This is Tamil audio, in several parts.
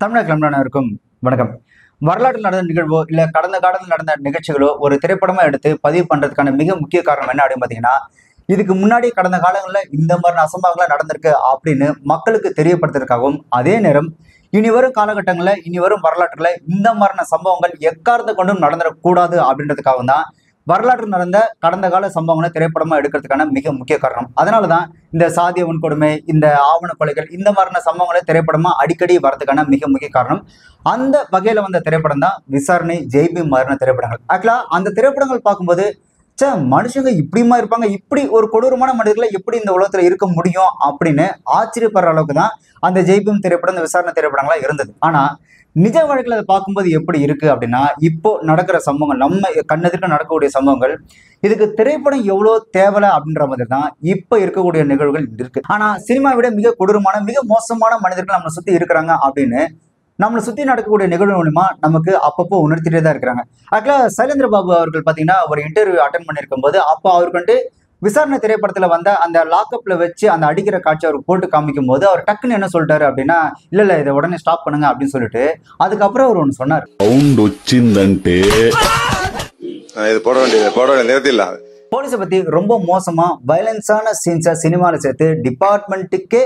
தமிழக கிளம்புனருக்கும் வணக்கம். வரலாற்றில் நடந்த நிகழ்வோ இல்ல கடந்த காலத்தில் நடந்த நிகழ்ச்சிகளோ ஒரு திரைப்படமா எடுத்து பதிவு பண்றதுக்கான மிக முக்கிய காரணம் என்ன அப்படின்னு பாத்தீங்கன்னா, இதுக்கு முன்னாடி கடந்த காலங்களில் இந்த மாதிரி அசம்பாவிதங்கள் நடந்திருக்கு அப்படின்னு மக்களுக்கு தெரியப்படுத்துறதுக்காகவும், அதே நேரம் இனி வரும் காலகட்டங்களில் இனி வரும் வரலாற்றுல இந்த மாதிரியான சம்பவங்கள் எக்காரணத்தை கொண்டும் நடந்துடக்கூடாது அப்படின்றதுக்காகவும் தான் வரலாற்று நடந்த கடந்த கால சம்பவங்களை திரைப்படமா எடுக்கிறதுக்கான மிக முக்கிய காரணம். அதனாலதான் இந்த சாதிய வன்கொடுமை, இந்த ஆவண கொலைகள், இந்த மாதிரியான சம்பவங்களை திரைப்படமா அடிக்கடி வரதுக்கான மிக முக்கிய காரணம். அந்த வகையில வந்த திரைப்படம் தான் விசாரணை, ஜெய்பீம் மாதிரியான திரைப்படங்கள். ஆக்சுவலா அந்த திரைப்படங்கள் பார்க்கும்போது மனுஷங்க இப்படிமா இருப்பாங்க, இப்படி ஒரு கொடூரமான மனிதர்களை எப்படி இந்த உலகத்துல இருக்க முடியும் அப்படின்னு ஆச்சரியப்படுற அளவுக்கு தான் அந்த ஜெய்பீம் திரைப்படம், இந்த விசாரணை திரைப்படங்களா இருந்தது. ஆனா நிஜ வாழ்க்கையில அதை பார்க்கும்போது எப்படி இருக்கு அப்படின்னா, இப்போ நடக்கிற சம்பவங்கள், நம்ம கண்ணெதிர்க்க நடக்கக்கூடிய சம்பவங்கள், இதுக்கு திரைப்படம் எவ்வளவு தேவலை அப்படின்ற மாதிரி தான் இப்ப இருக்கக்கூடிய நிகழ்வுகள் இருக்கு. ஆனா சினிமாவை விட மிக கொடூரமான, மிக மோசமான மனிதர்கள் நம்மளை சுத்தி இருக்கிறாங்க அப்படின்னு நம்மளை சுத்தி நடக்கக்கூடிய நிகழ்வு மூலமா நமக்கு அப்பப்போ உணர்த்திட்டே தான் இருக்கிறாங்க. ஆக்சுவலா சைலேந்திர பாபு அவர்கள் பாத்தீங்கன்னா ஒரு இன்டர்வியூ அட்டன் பண்ணிருக்கும் போது, அப்போ அவருக்கு வந்து விசாரணை திரைப்படத்துல வந்த அந்த லாக்அப்ல வச்சு அந்த அடிக்கிற காட்சி அவருக்கு போட்டு காமிக்கும் போது அவர் டக்குன்னு என்ன சொல்லிட்டாரு அப்படின்னா, இல்ல இதை உடனே ஸ்டாப் பண்ணுங்க அப்படின்னு சொல்லிட்டு அதுக்கப்புறம் அவர் ஒண்ணு சொன்னார். போலீஸை பத்தி ரொம்ப மோசமா வயலன்ஸான சீன்ஸை சினிமாவில் சேர்த்து டிபார்ட்மெண்ட்டுக்கே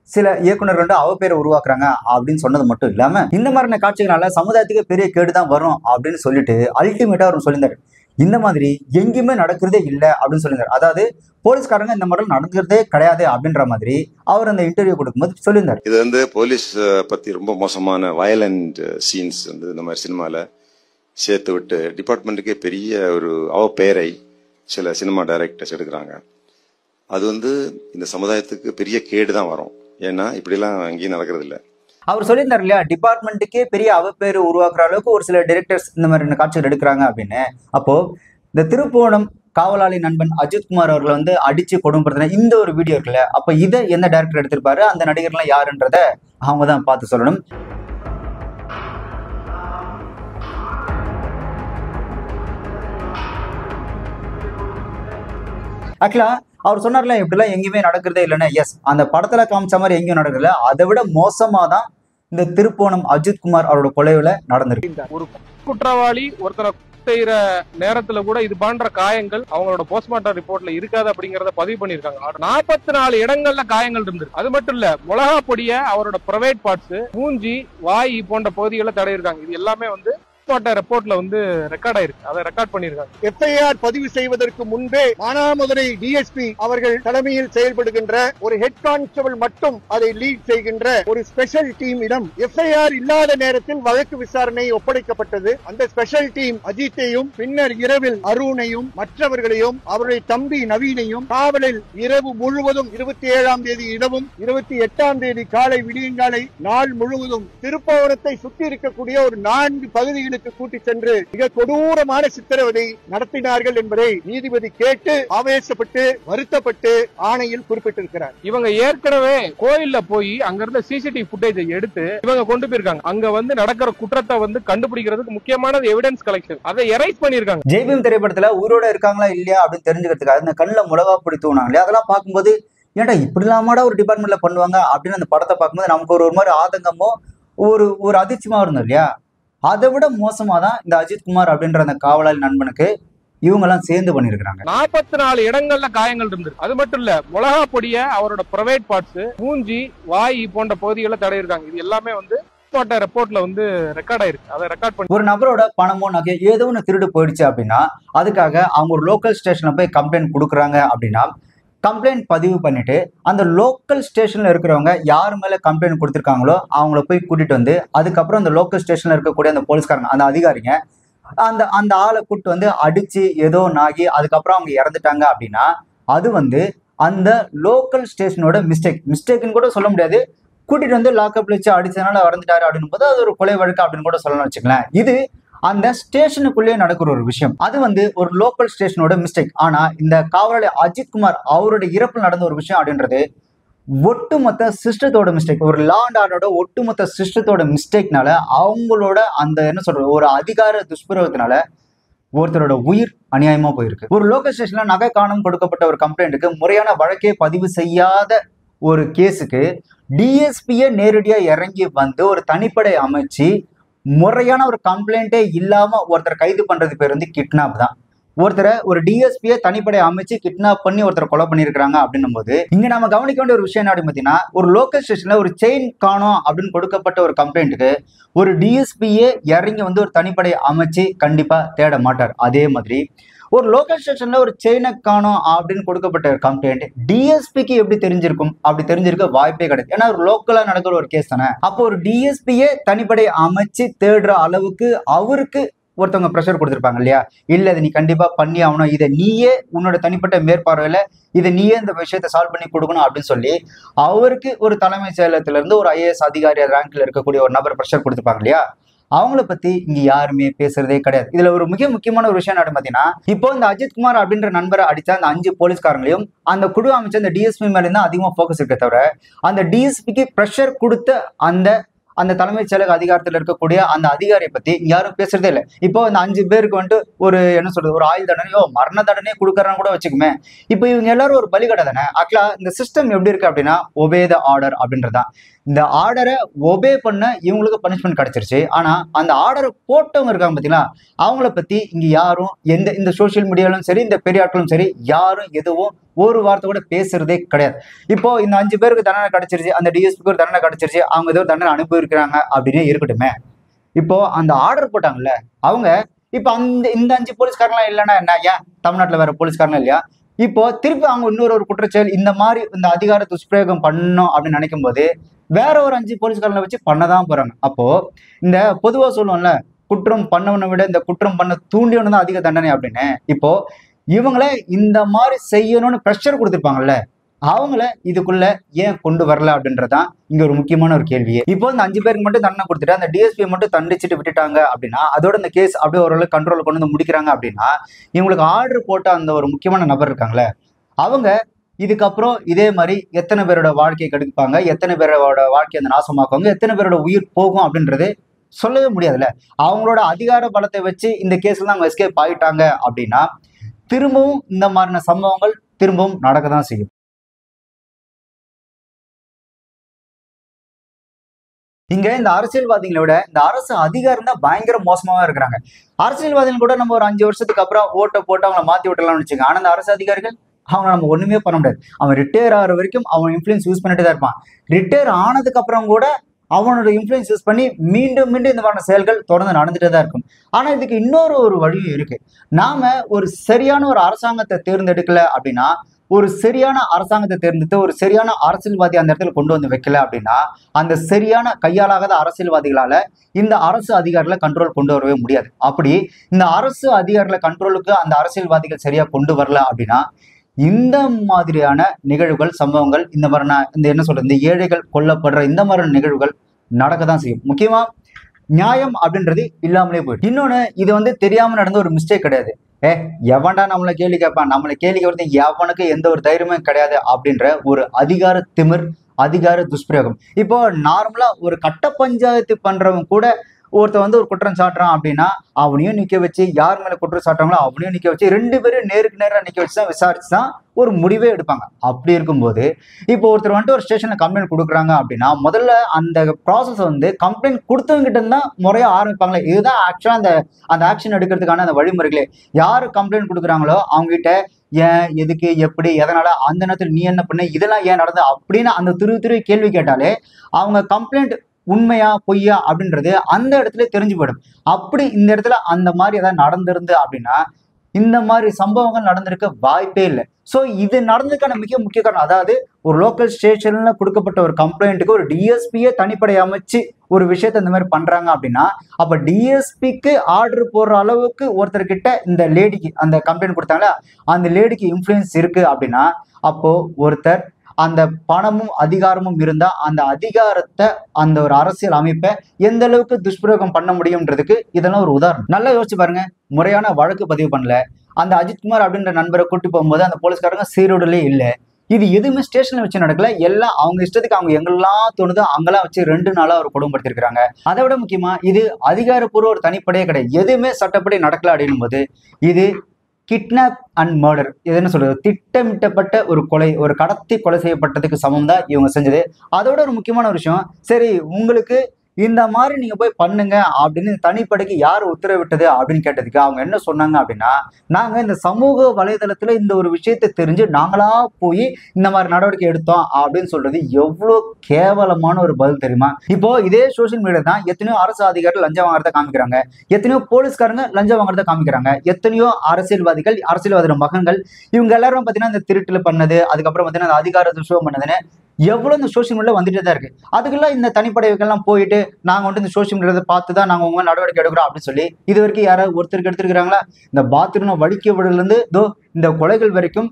சில இயக்குநர்கள் வந்து அவ பேரை உருவாக்குறாங்க அப்படின்னு சொன்னது மட்டும் இல்லாம, இந்த மாதிரியான காட்சிகளால சமுதாயத்துக்கு பெரிய கேடுதான் வரும் அப்படின்னு சொல்லிட்டு அல்டிமேட்டா அவர் சொல்லியிருந்தாரு. இந்த மாதிரி எங்கேயுமே நடக்கிறதே இல்லை அப்படின்னு சொல்லியிருந்தார். அதாவது போலீஸ்காரங்க இந்த மாதிரி நடந்துக்கிறதே கிடையாது அப்படின்ற மாதிரி அவர் அந்த இன்டர்வியூ கொடுக்கும்போது சொல்லியிருந்தார். இது வந்து போலீஸ் பத்தி ரொம்ப மோசமான வயலண்ட் சீன்ஸ் வந்து இந்த மாதிரி சினிமால சேர்த்து விட்டு டிபார்ட்மெண்ட்டுக்கே பெரிய ஒரு பேரை சில சினிமா டைரக்டர்ஸ் எடுக்கிறாங்க. அது வந்து இந்த சமுதாயத்துக்கு பெரிய கேடு தான் வரும். ஏன்னா இப்படிலாம் அங்கேயும் நடக்கிறது இல்லை. அவர் சொல்லியிருந்தார் இல்லையா, டிபார்ட்மெண்ட்டுக்கே பெரிய அவப்பேரு உருவாக்குற அளவுக்கு ஒரு சில டைரக்டர்ஸ் இந்த மாதிரி காட்சிகள் எடுக்கிறாங்க அப்படின்னு. அப்போ இந்த திருப்புவனம் காவலாளி நண்பன் அஜித்குமார் அவர்களை வந்து அடிச்சு கொடுமைப்படுத்தின இந்த ஒரு வீடியோ இருக்குல்ல, அப்ப இதை எந்த டைரக்டர் எடுத்திருப்பாரு, அந்த நடிகர்லாம் யாருன்றத அவங்க தான் பார்த்து சொல்லணும். ஆக்சுவலா அவர் சொன்னார்ல, இப்படிலாம் எங்கேயுமே நடக்கிறதே இல்லைன்னா, எஸ், அந்த படத்துல காமிச்ச மாதிரி எங்கேயும் நடக்கிறதுல, அதை விட மோசமா தான் இந்த திருப்புவனம் அஜித்குமார் அவரோட கொலையில நடந்திருக்கு. ஒரு குற்றவாளி ஒருத்தரை செய்யற நேரத்துல கூட இது போன்ற காயங்கள் அவங்களோட போஸ்ட்மார்ட்டம் ரிப்போர்ட்ல இருக்காது அப்படிங்கறத பதிவு பண்ணிருக்காங்க. 44 இடங்கள்ல காயங்கள் இருந்திருக்கு. அது மட்டும் இல்ல, மிளகா பொடிய அவரோட பிரைவேட் பார்ட்ஸ், மூஞ்சி, வாய் போன்ற பகுதிகளை தடையிருக்காங்க. இது எல்லாமே வந்து ரிப்போர்ட்ல வந்து ரெக்கார்ட் ஆயிருக்கு. அதை ரெக்கார்ட் பண்ணிருக்காங்க. எஃப்ஐஆர் பதிவு செய்வதற்கு முன்பே மானாமதுரை டிஎஸ்பி அவர்கள் தலைமையில் செயல்படுகின்ற ஒரு ஹெட் கான்ஸ்டபிள் மட்டும் அதை லீட் செய்கின்ற ஒரு ஸ்பெஷல் டீமிடம் எஃப்ஐஆர் இல்லாத நேரத்தில் வழக்கு விசாரணை ஒப்படைக்கப்பட்டது. அந்த ஸ்பெஷல் டீம் அஜித்தையும் பின்னர் இரவில் அருணையும் மற்றவர்களையும் அவருடைய தம்பி நவீனையும் காவலில் இரவு முழுவதும் 27ஆம் தேதி இரவும் 28ஆம் தேதி காலை விடியங்காலை நாள் முழுவதும் திருப்பவனத்தை சுற்றி இருக்கக்கூடிய ஒரு 4 பகுதிகளில் கூட்டி சென்று மிக கொடூரமான சித்திரவதை நடத்தினார்கள் என்பதை நீதிபதி கேட்டு ஆவேசப்பட்டு வருத்தப்பட்டு ஆணையில் குறிப்பிட்டிருக்கிறார். இவங்க ஏற்கனவே கோயில்ல போய் அங்க இருந்த சிசிடிவி புட்டேஜை எடுத்து இவங்க கொண்டு போயிருக்காங்க. அங்க வந்து நடக்கிற குற்றத்தை வந்து கண்டுபிடிக்கிறதுக்கு முக்கியமானது எவிடன்ஸ் கலெக்ஷன். அதை எரைஸ் பண்ணிருக்காங்க. ஜெய்பீம் திரைப்படத்துல உயிரோட இருக்காங்களா இல்லையா அப்படின்னு தெரிஞ்சுக்கிறதுக்காக இந்த கண்ணுல மிளகா பொடி தூணாங்களே, அதெல்லாம் பார்க்கும்போது ஏன்டா இப்படி இல்லாமடா ஒரு டிபார்ட்மெண்ட்ல பண்ணுவாங்க அப்படின்னு அந்த படத்தை பார்க்கும்போது நமக்கு ஒரு மாதிரி ஆதங்கமோ ஒரு அதிர்ச்சியமா இருந்தது இல்லையா. அதை விட மோசமா தான் இந்த அஜித்குமார் அப்படின்ற அந்த காவலாளி நண்பனுக்கு இவங்க எல்லாம் சேர்ந்து பண்ணிருக்காங்க. 44 இடங்கள்ல காயங்கள் இருந்திருக்கு. அது மட்டும் இல்ல, மிளகா பொடிய அவரோட பிரைவேட் பார்ட்ஸ், மூஞ்சி, வாய் போன்ற பகுதிகளை தடையிருக்காங்க. இது எல்லாமே வந்து ரிப்போர்ட்ல வந்து ரெக்கார்ட் ஆயிருக்கு. அதை ரெக்கார்ட் பண்ணி ஒரு நபரோட பணமோ நகை ஏதோ ஒன்று திருடு போயிடுச்சு அப்படின்னா அதுக்காக அவங்க ஒரு லோக்கல் ஸ்டேஷன்ல போய் கம்ப்ளைண்ட் கொடுக்குறாங்க அப்படின்னா, கம்ப்ளைண்ட் பதிவு பண்ணிட்டு அந்த லோக்கல் ஸ்டேஷன்ல இருக்கிறவங்க யார் மேல கம்ப்ளைண்ட் கொடுத்துருக்காங்களோ அவங்கள போய் கூட்டிட்டு வந்து அதுக்கப்புறம் அந்த லோக்கல் ஸ்டேஷன்ல இருக்கக்கூடிய அந்த போலீஸ்காரங்க, அந்த அதிகாரிங்க அந்த ஆளை கூட்டு வந்து அடிச்சு ஏதோ ஆகி அதுக்கப்புறம் அவங்க இறந்துட்டாங்க அப்படின்னா அது வந்து அந்த லோக்கல் ஸ்டேஷனோட மிஸ்டேக்னு கூட சொல்ல முடியாது. கூட்டிட்டு வந்து லாக்அப்ல வச்சு அடிச்சதுனால இறந்துட்டாரு அப்படின்னு போது அது ஒரு கொலை வழக்கு அப்படின்னு கூட சொல்லணும்னு வச்சுக்கலாம். இது அந்த ஸ்டேஷனுக்குள்ளேயே நடக்கிற ஒரு விஷயம். அது வந்து ஒரு லோக்கல் ஸ்டேஷனோட மிஸ்டேக். ஆனா இந்த காவலாளி அஜித்குமார் அவருடைய இறப்பில் நடந்த ஒரு விஷயம் அப்படின்றது ஒட்டுமொத்த சிஸ்டத்தோட மிஸ்டேக். ஒரு லா அண்ட் ஆர்டரோட ஒட்டுமொத்த சிஸ்டத்தோட மிஸ்டேக்னால அவங்களோட அந்த என்ன சொல்றது ஒரு அதிகார துஷ்பிரயோகத்தினால ஒருத்தரோட உயிர் அநியாயமா போயிருக்கு. ஒரு லோக்கல் ஸ்டேஷன்ல நகை காணாம கொடுக்கப்பட்ட ஒரு கம்ப்ளைண்ட்டுக்கு முறையான வழக்கே பதிவு செய்யாத ஒரு கேஸுக்கு டிஎஸ்பியே நேரடியா இறங்கி வந்து ஒரு தனிப்படை அமைச்சு முறையான ஒரு கம்ப்ளைண்டே இல்லாம ஒருத்தரை கைது பண்றது பேர் வந்து கிட்னாப் தான். ஒருத்தரை ஒரு டிஎஸ்பியை தனிப்படை அமைச்சு கிட்னாப் பண்ணி ஒருத்தரை கொலை பண்ணியிருக்காங்க அப்படின்னும் போது இங்க நம்ம கவனிக்க வேண்டிய ஒரு விஷயம் என்ன அப்படின்னு பார்த்தீங்கன்னா, ஒரு லோக்கல் ஸ்டேஷன்ல ஒரு செயின் காணோம் அப்படின்னு கொடுக்கப்பட்ட ஒரு கம்ப்ளைண்ட்டுக்கு ஒரு டிஎஸ்பியே இறங்கி வந்து ஒரு தனிப்படை அமைச்சு கண்டிப்பா தேட மாட்டார். அதே மாதிரி ஒரு லோக்கல் ஸ்டேஷன்ல ஒரு செயினை காணோம் அப்படின்னு கொடுக்கப்பட்ட ஒரு கம்ப்ளைண்ட் டிஎஸ்பிக்கு எப்படி தெரிஞ்சிருக்கும்? அப்படி தெரிஞ்சிருக்க வாய்ப்பே கிடையாது. ஏன்னா ஒரு லோக்கலா நடக்கிற ஒரு கேஸ் தானே. அப்போ ஒரு டிஎஸ்பியே தனிப்படை அமைச்சு தேடுற அளவுக்கு அவருக்கு ஒருத்தவங்க ப்ரெஷர் கொடுத்துருப்பாங்க இல்லையா? இல்ல இதை நீ கண்டிப்பா பண்ணி ஆகணும், இதை நீயே உன்னோட தனிப்பட்ட மேற்பார்வையில இதை நீயே இந்த விஷயத்தை சால்வ் பண்ணி கொடுக்கணும் அப்படின்னு சொல்லி அவருக்கு ஒரு தலைமை செயலகத்துல இருந்து ஒரு ஐஏஎஸ் அதிகாரி ரேங்க்ல இருக்கக்கூடிய ஒரு நபர் ப்ரெஷர் கொடுத்துருப்பாங்க இல்லையா? அவங்கள பத்தி இங்க யாருமே பேசுறதே கிடையாது. இதுல ஒரு முக்கியமான ஒரு விஷயம் என்ன பாத்தீங்கன்னா, இப்போ இந்த அஜித் குமார் அப்படின்ற நண்பரை அடிச்ச அந்த 5 போலீஸ்காரங்களையும் அந்த குழு அமைச்ச அந்த டிஎஸ்பி மேல இருந்தா அதிகமா போக்கஸ் இருக்க தவிர அந்த டிஎஸ்பிக்கு ப்ரெஷர் கொடுத்த அந்த தலைமைச் செயலக அதிகாரத்தில் இருக்கக்கூடிய அந்த அதிகாரியை பத்தி யாரும் பேசுறதே இல்லை. இப்போ இந்த 5 பேருக்கு வந்துட்டு ஒரு என்ன சொல்றது, ஒரு ஆயுள் தண்டனையோ மரண தண்டனையோ கொடுக்கறான்னு கூட வச்சுக்குமே. இப்போ இவங்க எல்லாரும் ஒரு பலிகடை தானே. ஆக்சுவலா இந்த சிஸ்டம் எப்படி இருக்கு அப்படின்னா, ஒபே த ஆர்டர் அப்படின்றதான். இந்த ஆர்டரை ஒபே பண்ண இவங்களுக்கு பனிஷ்மெண்ட் கிடைச்சிருச்சு. ஆனா அந்த ஆர்டரை போட்டவங்க இருக்காங்க பாத்தீங்களா, அவங்கள பத்தி இங்க யாரும் இந்த சோசியல் மீடியாலும் சரி இந்த பெரிய ஆட்களும் சரி யாரும் எதுவும் ஒரு வார்த்தை கூட பேசுறதே கிடையாது. இப்போ இந்த 5 பேருக்கு தண்டனை கிடைச்சிருச்சு, அந்த டிஎஸ்பிக்கு ஒரு தண்டனை கிடைச்சிருச்சு, அவங்க ஏதோ தண்டனை அனுப்பியிருக்கிறாங்க அப்படின்னே இருக்கட்டுமே. இப்போ அந்த ஆர்டர் போட்டாங்கல்ல அவங்க, இப்போ இந்த 5 போலீஸ்காரங்களாம் இல்லைன்னா என்ன, ஏன் தமிழ்நாட்டுல வேற போலீஸ்காரங்களும் இல்லையா? இப்போ திருப்பி அவங்க இன்னொரு குற்றச்செயல் இந்த மாதிரி இந்த அதிகார துஷ்பிரயோகம் பண்ணணும் அப்படின்னு நினைக்கும் போது வேற ஒரு 5 போலீஸ்காரங்களை வச்சு பண்ணதான் போறாங்க. அப்போ இந்த பொதுவா சொல்லுவோம்ல, குற்றம் பண்ணவனை விட இந்த குற்றம் பண்ண தூண்டியவனு தான் அதிக தண்டனை அப்படின்னு. இப்போ இவங்களை இந்த மாதிரி செய்யணும்னு ப்ரெஷர் கொடுத்துருப்பாங்கல்ல, அவங்கள இதுக்குள்ள ஏன் கொண்டு வரல அப்படின்றதான் இங்க ஒரு முக்கியமான ஒரு கேள்வியே. இப்போ இந்த 5 பேருக்கு மட்டும் தண்டனை கொடுத்துட்டு அந்த டிஎஸ்பி மட்டும் தண்டிச்சுட்டு விட்டுட்டாங்க அப்படின்னா, அதோட இந்த கேஸ் அப்படியே ஓரளவு கண்ட்ரோல் கொண்டு வந்து முடிக்கிறாங்க அப்படின்னா, இவங்களுக்கு ஆர்டர் போட்ட அந்த ஒரு முக்கியமான நபர் இருக்காங்களே, அவங்க இதுக்கப்புறம் இதே மாதிரி எத்தனை பேரோட வாழ்க்கையை கெடுப்பாங்க, எத்தனை பேரோட வாழ்க்கையை அந்த நாசமாக்குவாங்க, எத்தனை பேரோட உயிர் போகும் அப்படின்றது சொல்லவே முடியாதுல்ல. அவங்களோட அதிகார பலத்தை வச்சு இந்த கேஸ்ல அவங்க எஸ்கேப் ஆகிட்டாங்க அப்படின்னா திரும்பவும் இந்த மாதிரியான சம்பவங்கள் திரும்பவும் நடக்கதான் செய்யும். இங்க இந்த அரசியல்வாதிகளை விட இந்த அரசு அதிகாரம் தான் பயங்கர மோசமாவே இருக்கிறாங்க. அரசியல்வாதிகள் கூட நம்ம ஒரு 5 வருஷத்துக்கு அப்புறம் ஓட்டை போட்டு அவங்களை மாத்தி விட்டலாம்னு வச்சுக்கோங்க. ஆனா இந்த அரசு அதிகாரிகள் அவனை நம்ம ஒண்ணுமே பண்ண முடியாது. அவன் ரிட்டையர் ஆகிற வரைக்கும் அவன் இன்ஃபுளுன்ஸ் யூஸ் பண்ணிட்டு தான் இருப்பான். ரிட்டையர் ஆனதுக்கு அப்புறம் கூட அவனோட இன்ஃபுளுன்ஸ் யூஸ் பண்ணி மீண்டும் இந்த மாதிரி செயல்கள் தொடர்ந்து நடந்துட்டே தான் இருக்கும். ஆனா இதுக்கு இன்னொரு ஒரு வழியும் இருக்கு. நாம ஒரு சரியான ஒரு அரசாங்கத்தை தேர்ந்தெடுக்கல அப்படின்னா, ஒரு சரியான அரசாங்கத்தை தேர்ந்தெடுத்து ஒரு சரியான அரசியல்வாதி அந்த இடத்துல கொண்டு வந்து வைக்கல அப்படின்னா, அந்த சரியான கையாளாகாத அரசியல்வாதிகளால இந்த அரசு அதிகாரிகளை கண்ட்ரோல் கொண்டு வரவே முடியாது. அப்படி இந்த அரசு அதிகாரிகளை கண்ட்ரோலுக்கு அந்த அரசியல்வாதிகள் சரியா கொண்டு வரல அப்படின்னா, இந்த மாதிரியான நிகழ்வுகள் சம்பவங்கள் இந்த மாதிரியான இந்த என்ன சொல்றது, இந்த ஏழைகள் கொல்லப்படுற இந்த மாதிரியான நிகழ்வுகள் நடக்கதான் செய்யும். முக்கியமா நியாயம் அப்படின்றது இல்லாமலே போயிடும். இன்னொன்னு, இது தெரியாம நடந்த ஒரு மிஸ்டேக் கிடையாது. எவன்டா நம்மளை கேள்வி கேட்பான், நம்மளை கேள்வி கேட்கறது எவனுக்கு எந்த ஒரு தைரியமும் கிடையாது அப்படின்ற ஒரு அதிகார திமிர், அதிகார துஷ்பிரயோகம். இப்போ நார்மலா ஒரு கட்ட பஞ்சாயத்து பண்றவங்க கூட ஒருத்தர் ஒரு குற்றம் சாட்டுறான் அப்படின்னா அவனையும் நிக்க வச்சு, யார் மேல குற்றம் சாட்டுறாங்களோ அவனையும் நிக்க வச்சு 2 பேரும் நேருக்கு நேரா நிக்க வச்சுதான் விசாரிச்சுதான் ஒரு முடிவே எடுப்பாங்க. அப்படி இருக்கும்போது இப்போ ஒருத்தர் ஒரு ஸ்டேஷன்ல கம்ப்ளைண்ட் கொடுக்குறாங்க அப்படின்னா முதல்ல அந்த ப்ராசஸ் கம்ப்ளைண்ட் கொடுத்தவங்க கிட்ட இருந்தா முறையா ஆரம்பிப்பாங்களே. இதுதான் ஆக்சுவலா அந்த ஆக்ஷன் எடுக்கிறதுக்கான அந்த வழிமுறைகளே. யாரு கம்ப்ளைண்ட் கொடுக்குறாங்களோ அவங்க கிட்ட ஏன், எதுக்கு, எப்படி, எதனால, அந்த நேரத்தில் நீ என்ன பண்ண, இதெல்லாம் ஏன் நடந்தது அப்படின்னு அந்த திரு கேள்வி கேட்டாலே அவங்க கம்ப்ளைண்ட் உண்மையா பொய்யா அப்படின்றது அந்த இடத்துல தெரிஞ்சு போயிடும். அப்படி இந்த இடத்துல அந்த மாதிரி ஏதாவது நடந்திருந்து அப்படின்னா இந்த மாதிரி சம்பவங்கள் நடந்திருக்க வாய்ப்பே இல்லை. ஸோ இது நடந்ததுக்கான மிக முக்கிய காரணம், அதாவது ஒரு லோக்கல் ஸ்டேஷன்ல கொடுக்கப்பட்ட ஒரு கம்ப்ளைண்ட்டுக்கு ஒரு டிஎஸ்பியே தனிப்படை அமைச்சு ஒரு விஷயத்த இந்த மாதிரி பண்றாங்க அப்படின்னா, அப்ப டிஎஸ்பிக்கு ஆர்டர் போடுற அளவுக்கு ஒருத்தர்கிட்ட இந்த லேடிக்கு அந்த கம்ப்ளைண்ட் கொடுத்தாங்களா அந்த லேடிக்கு இன்ஃப்ளூயன்ஸ் இருக்கு அப்படின்னா, அப்போ ஒருத்தர் அந்த பணமும் அதிகாரமும் இருந்தா அந்த அதிகாரத்தை அந்த ஒரு அரசியல் அமைப்பை எந்த அளவுக்கு துஷ்பிரயோகம் பண்ண முடியும்ன்றதுக்கு இதெல்லாம் ஒரு உதாரணம். நல்லா யோசிச்சு பாருங்க. முறையான வழக்கு பதிவு பண்ணல, அந்த அஜித்குமார் அப்படின்ற நண்பரை கூட்டி போகும்போது அந்த போலீஸ்காரங்க சீரோடலே இல்லை. இது எதுவுமே ஸ்டேஷன்ல வச்சு நடக்கல. எல்லாம் அவங்க இஷ்டத்துக்கு அவங்க எங்கெல்லாம் தோணுதோ அங்கெல்லாம் வச்சு 2 நாளா அவர் கொடுமைப்படுத்திருக்காங்க. அதை விட முக்கியமா இது அதிகாரப்பூர்வ ஒரு தனிப்படையே கிடையாது. எதுவுமே சட்டப்படி நடக்கல அப்படின்னும் போது இது கிட்னாப் அண்ட் மர்டர், எதுன்னு சொல்றது, திட்டமிட்டப்பட்ட ஒரு கொலை, ஒரு கடத்தி கொலை செய்யப்பட்டதுக்கு சமம் தான் இவங்க செஞ்சது. அதோட ஒரு முக்கியமான ஒரு விஷயம், சரி உங்களுக்கு இந்த மாதிரி நீங்க போய் பண்ணுங்க அப்படின்னு தனிப்படைக்கு யார் உத்தரவிட்டது அப்படின்னு கேட்டதுக்கு அவங்க என்ன சொன்னாங்க அப்படின்னா, நாங்க இந்த சமூக வலைதளத்துல இந்த ஒரு விஷயத்தை தெரிஞ்சு நாங்களா போய் இந்த மாதிரி நடவடிக்கை எடுத்தோம் அப்படின்னு சொல்றது எவ்வளவு கேவலமான ஒரு பதில் தெரியுமா? இப்போ இதே சோசியல் மீடியா தான் எத்தனையோ அரசு அதிகாரிகள் லஞ்சம் வாங்குறத காமிக்கிறாங்க, எத்தனையோ போலீஸ்காரங்க லஞ்சம் வாங்குறத காமிக்கிறாங்க, எத்தனையோ அரசியல்வாதிகள், அரசியல்வாதியோட மகன்கள், இவங்க எல்லாரும் பாத்தீங்கன்னா இந்த திருட்டுல பண்ணது, அதுக்கப்புறம் பாத்தீங்கன்னா அந்த அதிகார துஷ்பிரயோகம் பண்ணதுன்னு எவ்வளவு இந்த சோசியல் மீடியா வந்துட்டே தான் இருக்கு. அதுக்கெல்லாம் இந்த தனிப்படைகள்லாம் போயிட்டு நாங்க வந்து இந்த சோசியல் மீடியாவை பார்த்து தான் நாங்க உங்க நடவடிக்கை எடுக்கிறோம் அப்படின்னு சொல்லி இது வரைக்கும் யாராவது ஒருத்தருக்கு எடுத்துருக்காங்களா? இந்த பாத்ரூம் வடிக்க விடல இருந்து இந்த கொலைகள் வரைக்கும்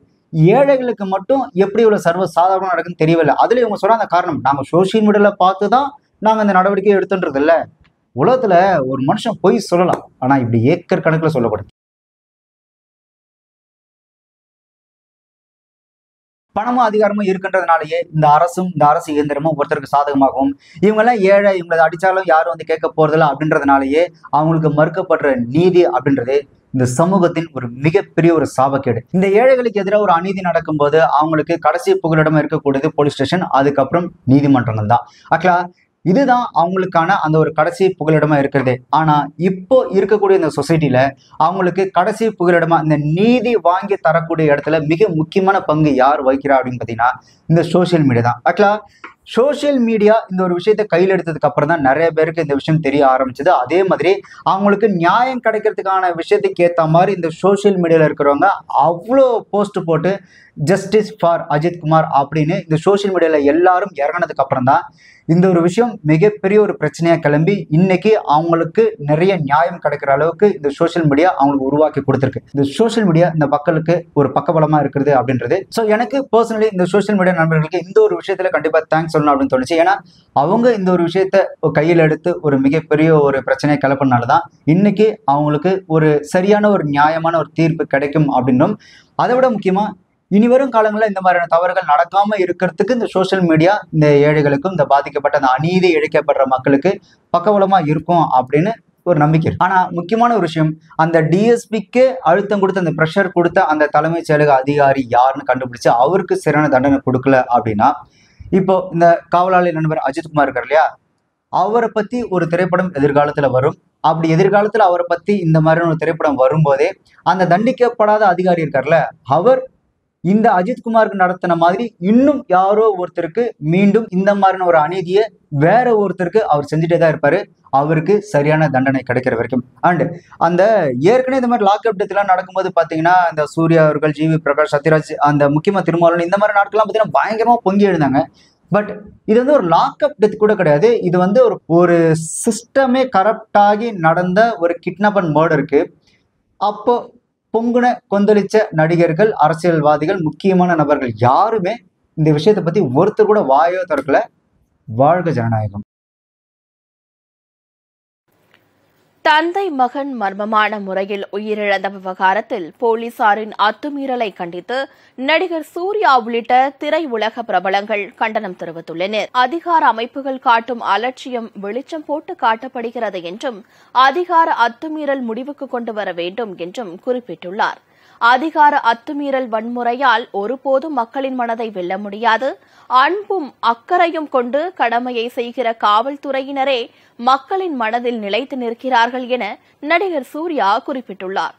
ஏழைகளுக்கு மட்டும் எப்படி இவ்வளவு சர்வ சாதாரணம் நடக்குன்னு தெரியவில்லை. அதுல இவங்க சொல்ற அந்த காரணம், நாங்க சோசியல் மீடியால பார்த்து தான் நாங்க இந்த நடவடிக்கையை எடுத்துன்றது இல்ல. உலகத்துல ஒரு மனுஷன் பொய் சொல்லலாம், ஆனா இப்படி ஏக்கர் கணக்குல சொல்லப்படுது. பணமும் அதிகாரமும் இருக்கின்றதுனாலயே இந்த அரசும் இந்த அரசு இயந்திரமும் ஒருத்தருக்கு சாதகமாகவும், இவங்க எல்லாம் ஏழை, இவங்களை அடிச்சாலும் யாரும் வந்து கேட்க போறதில்ல அப்படின்றதுனாலயே அவங்களுக்கு மறுக்கப்படுற நீதி அப்படின்றது இந்த சமூகத்தின் ஒரு மிகப்பெரிய ஒரு சாபக்கேடு. இந்த ஏழைகளுக்கு எதிராக ஒரு அநீதி நடக்கும்போது அவங்களுக்கு கடைசி புகலிடமா இருக்கக்கூடியது போலீஸ் ஸ்டேஷன், அதுக்கப்புறம் நீதிமன்றங்கள் தான். ஆக்சுவலா இதுதான் அவங்களுக்கான அந்த ஒரு கடைசி புகலிடமா இருக்கிறதே. ஆனா இப்போ இருக்கக்கூடிய இந்த சொசைட்டில அவங்களுக்கு கடைசி புகலிடமா இந்த நீதி வாங்கி தரக்கூடிய இடத்துல மிக முக்கியமான பங்கு யார் வகிக்கிறா அப்படின்னு பாத்தீங்கன்னா இந்த சோசியல் மீடியா தான். ஆக்சுவலா சோசியல் மீடியா இந்த ஒரு விஷயத்தை கையில் எடுத்ததுக்கு அப்புறம் தான் நிறைய பேருக்கு இந்த விஷயம் தெரிய ஆரம்பிச்சது. அதே மாதிரி அவங்களுக்கு நியாயம் கிடைக்கிறதுக்கான விஷயத்துக்கு ஏற்ற மாதிரி இந்த சோசியல் மீடியால இருக்கிறவங்க அவ்வளோ போஸ்ட் போட்டு ஜஸ்டிஸ் ஃபார் அஜித்குமார் அப்படின்னு இந்த சோசியல் மீடியால எல்லாரும் இறங்கினதுக்கு அப்புறம் தான் இந்த ஒரு விஷயம் மிகப்பெரிய ஒரு பிரச்சனையா கிளம்பி இன்னைக்கு அவங்களுக்கு நிறைய நியாயம் கிடைக்கிற அளவுக்கு இந்த சோசியல் மீடியா அவங்களுக்கு உருவாக்கி கொடுத்துருக்கு. இந்த சோசியல் மீடியா இந்த மக்களுக்கு ஒரு பக்கபலமா இருக்கிறது அப்படின்றது. ஸோ எனக்கு பர்சனலி இந்த சோசியல் மீடியா நண்பர்களுக்கு இந்த ஒரு விஷயத்துல கண்டிப்பா தேங்க்ஸ் சொல்லணும் அப்படின்னு தோணுச்சு. ஏன்னா அவங்க இந்த ஒரு விஷயத்த கையில் எடுத்து ஒரு மிகப்பெரிய ஒரு பிரச்சனையை கிளப்பினால்தான் இன்னைக்கு அவங்களுக்கு ஒரு சரியான ஒரு நியாயமான ஒரு தீர்ப்பு கிடைக்கும் அப்படின்னும், அதை விட முக்கியமா இனி வரும் காலங்களில் இந்த மாதிரியான தவறுகள் நடக்காம இருக்கிறதுக்கு இந்த சோசியல் மீடியா இந்த ஏழைகளுக்கும் இந்த பாதிக்கப்பட்ட அந்த அநீதி இழைக்கப்படுற மக்களுக்கு பக்கபலமா இருக்கும் அப்படின்னு ஒரு நம்பிக்கை. ஆனா முக்கியமான ஒரு விஷயம், அந்த டிஎஸ்பிக்கு அழுத்தம் கொடுத்த அந்த ப்ரெஷர் கொடுத்த அந்த தலைமைச் செயலக அதிகாரி யாருன்னு கண்டுபிடிச்சு அவருக்கு சரியான தண்டனை கொடுக்கல அப்படின்னா, இப்போ இந்த காவலாளி நண்பர் அஜித்குமார் இருக்கார் இல்லையா, அவரை பத்தி ஒரு திரைப்படம் எதிர்காலத்துல வரும். அப்படி எதிர்காலத்துல அவரை பத்தி இந்த மாதிரியான ஒரு திரைப்படம் வரும்போதே அந்த தண்டிக்கப்படாத அதிகாரி இருக்கார்ல, அவர் இந்த அஜித்குமாருக்கு நடத்தின மாதிரி இன்னும் யாரோ ஒருத்தருக்கு மீண்டும் இந்த மாதிரியான ஒரு அநீதியை வேற ஒருத்தருக்கு அவர் செஞ்சுட்டே தான் இருப்பாரு, அவருக்கு சரியான தண்டனை கிடைக்கிற வரைக்கும். அண்ட் அந்த ஏற்கனவே இந்த மாதிரி லாக்அப் டெத் எல்லாம் நடக்கும்போது பாத்தீங்கன்னா இந்த சூர்யா அவர்கள், ஜிவி பிரகாஷ், சத்யராஜ், அந்த முக்கியமா திருமாவளவன், இந்த மாதிரி நாட்கள்லாம் பாத்தீங்கன்னா பயங்கரமா பொங்கி எழுந்தாங்க. பட் இது வந்து ஒரு லாக்அப் டெத் கூட கிடையாது. இது வந்து ஒரு சிஸ்டமே கரப்ட் ஆகி நடந்த ஒரு கிட்னாப் அண்ட் மர்டருக்கு அப்போ பொங்குன கொந்தளிச்ச நடிகர்கள், அரசியல்வாதிகள், முக்கியமான நபர்கள் யாருமே இந்த விஷயத்தை பத்தி ஒருத்தர் கூட வாயோ திறக்கல. வாழ்க ஜனநாயகம். தந்தை மகன் மர்மமான முறையில் உயிரிழந்த விவகாரத்தில் போலீசாரின் அத்துமீறலை கண்டித்து நடிகர் சூர்யா உள்ளிட்ட திரையுலக பிரபலங்கள் கண்டனம் தெரிவித்துள்ளனர். அதிகார அமைப்புகள் காட்டும் அலட்சியம் வெளிச்சம் போட்டு காட்டப்படுகிறது என்றும் அதிகார அத்துமீறல் முடிவுக்கு கொண்டு வர வேண்டும் என்றும் குறிப்பிட்டுள்ளார். அதிகார அத்துமீறல் வன்முறையால் ஒருபோதும் மக்களின் மனதை வெல்ல முடியாது. அன்பும் அக்கறையும் கொண்டு கடமையை செய்கிற காவல்துறையினரே மக்களின் மனதில் நிலைத்து நிற்கிறார்கள் என நடிகர் சூர்யா குறிப்பிட்டுள்ளார்.